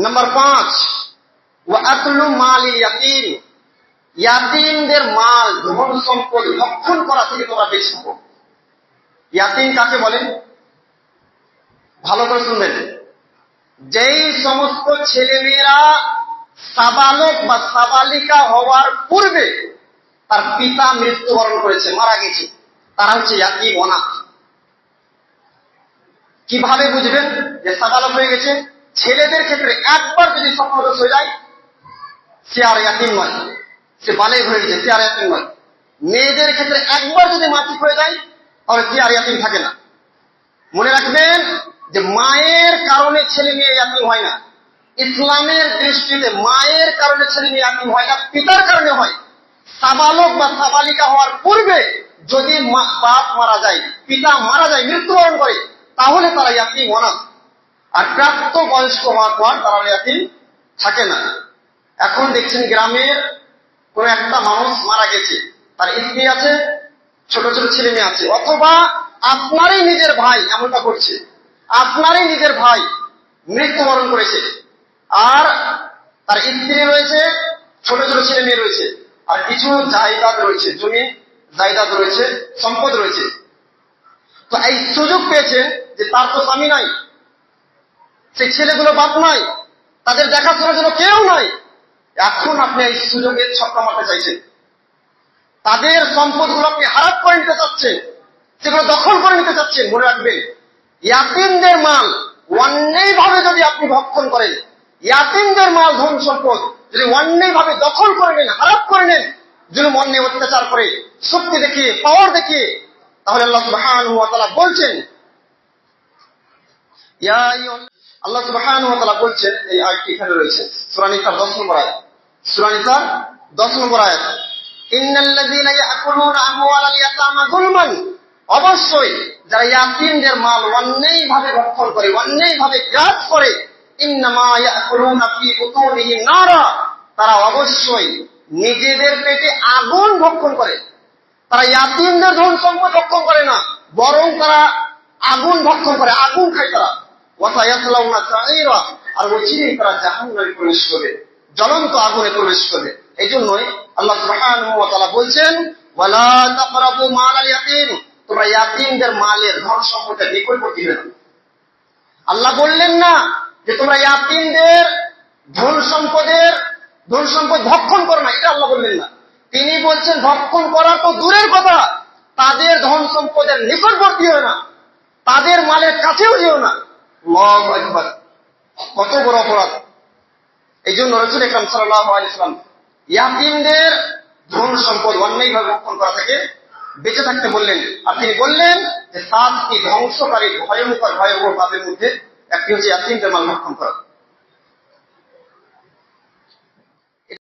Number 5, ওয়া আকলু মালি ইয়াতীম, ইয়াতীমদের মাল ধন সম্পদ ভক্ষণ করা থেকে তোমরা বেঁচে থাকো। ইয়াতীম কাকে বলেন? ভালো করে শুনবেন। যেই সমস্ত ছেলেমেয়েরা সাবালক বা সাবালিকা হওয়ার পূর্বে তার পিতা মৃত্যুবরণ করেছে, মারা গেছে, তারা হচ্ছে ইয়াতীম অনাথ। কিভাবে বুঝবেন যে সাবালক হয়ে গেছে? ছেলেদের ক্ষেত্রে একবার যদি স্বপ্নদোষ হয়ে যায় সে আর ইয়াতীম নয়, সে বালেগ হয়ে গেছে, সে আর ইয়াতীম নয়। মেয়েদের ক্ষেত্রে একবার যদি মাসিক হয়ে যায় তাহলে সে আর ইয়াতীম থাকে না। মনে রাখবেন যে মায়ের কারণে ছেলে মেয়ে ইয়াতীম হয় না। ইসলামের দৃষ্টিতে মায়ের কারণে ছেলে মেয়ে ইয়াতীম হয় না, পিতার কারণে হয়। সাবালক বা সাবালিকা হওয়ার পূর্বে যদি বাপ মারা যায়, পিতা মারা যায়, মৃত্যুবরণ করে, তাহলে তারা ইয়াতীম অনাথ। আর প্রাপ্ত বয়স্ক হওয়ার পর তারা ইয়াতীম থাকে না। এখন দেখছেন গ্রামের কোন একটা মানুষ মারা গেছে, তার স্ত্রী আছে, ছোট ছোট ছেলে মেয়ে আছে, অথবা আপনারই নিজের ভাই এমনটা করছে, আপনারই নিজের ভাই মৃত্যুবরণ করেছে, আর তার স্ত্রী রয়েছে, ছোট ছোট ছেলে মেয়ে রয়েছে, আর কিছু জায়দাদ রয়েছে, জমি জায়দাদ রয়েছে, সম্পদ রয়েছে। তো এই সুযোগ পেয়েছে যে তার তো স্বামী নাই, সেই ছেলেগুলো বাপ নাই, তাদের দেখাশোনার জন্য কেউ নাই। এখন আপনি এই সুযোগে ছক্কা মারতে চাইছেন, তাদের সম্পদগুলো আপনি হারাপ করে নিতে চাচ্ছেন, সেগুলো দখল করে নিতে চাচ্ছেন। মনে রাখবেন, ইয়াতীমদের মাল অন্যায়ভাবে যদি আপনি ভক্ষণ করেন, ইয়াতীমদের মাল ধন সম্পদ যদি অন্যায়ভাবে দখল করে নেন, হারাপ করে নেন, জুলুম অন্যায় অত্যাচার করে, শক্তি দেখিয়ে, পাওয়ার দেখিয়ে, তাহলে আল্লাহ সুবহানাহু ওয়া তাআলা বলছেন, আল্লাহ সুবহানাহু ওয়া তাআলা বলছেন, এই আয়াতটি এখানে রয়েছে সূরা নিসার 10 নম্বর আয়াত, সূরা নিসার 10 নম্বর আয়াত, ইন্নাল্লাযীনা ইয়াকুলুনা আমওয়ালাল ইয়াতামা যুলমান, অবশ্যই যারা ইয়াতীমদের মাল অন্যায়ভাবে ভক্ষণ করে, অন্যায়ভাবে গ্রাস করে, ইন্নামা ইয়াকুলুনা ফী বুতুনিহিম নারা, তারা অবশ্যই নিজেদের পেটে আগুন ভক্ষণ করে। তারা ইয়াতীমদের ধন সম্পদ ভক্ষণ করে না, বরং তারা আগুন ভক্ষণ করে, আগুন খায় তারা। ওয়াসায়াসলাউনা সাঈরা, আর অচিরেই তারা জাহান্নামে প্রবেশ করবে, জ্বলন্ত আগুনে প্রবেশ করবে। এই জন্যই আল্লাহ সুবহানাহু ওয়া তাআলা বলছেন, ওয়ালা তাকরাবু মালাল ইয়াতীম, তোমরা ইয়াতীমদের মালের ধন সম্পদের নিকটবর্তী হও না। আল্লাহ বললেন না যে তোমরা ইয়াতীমদের ধন সম্পদ ভক্ষণ করো না, এটা আল্লাহ বললেন না। তিনি বলছেন ভক্ষণ করা তো দূরের কথা, তাদের ধন সম্পদের নিকটবর্তী হও না, তাদের মালের কাছেও যেও না। আল্লাহু আকবার, কত বড় অপরাধ! এই জন্য রাসূল আকরাম সাল্লাল্লাহু আলাইহি ওয়াসাল্লাম ইয়াতীমদের ধন সম্পদ অন্যায়ভাবে ভক্ষণ করা থেকে বেঁচে থাকতে বললেন। আর তিনি বললেন যে 7টি ধ্বংসকারী ভয়ঙ্কর পাপের মধ্যে একটি হচ্ছে ইয়াতীমদের মাল ভক্ষণ করা।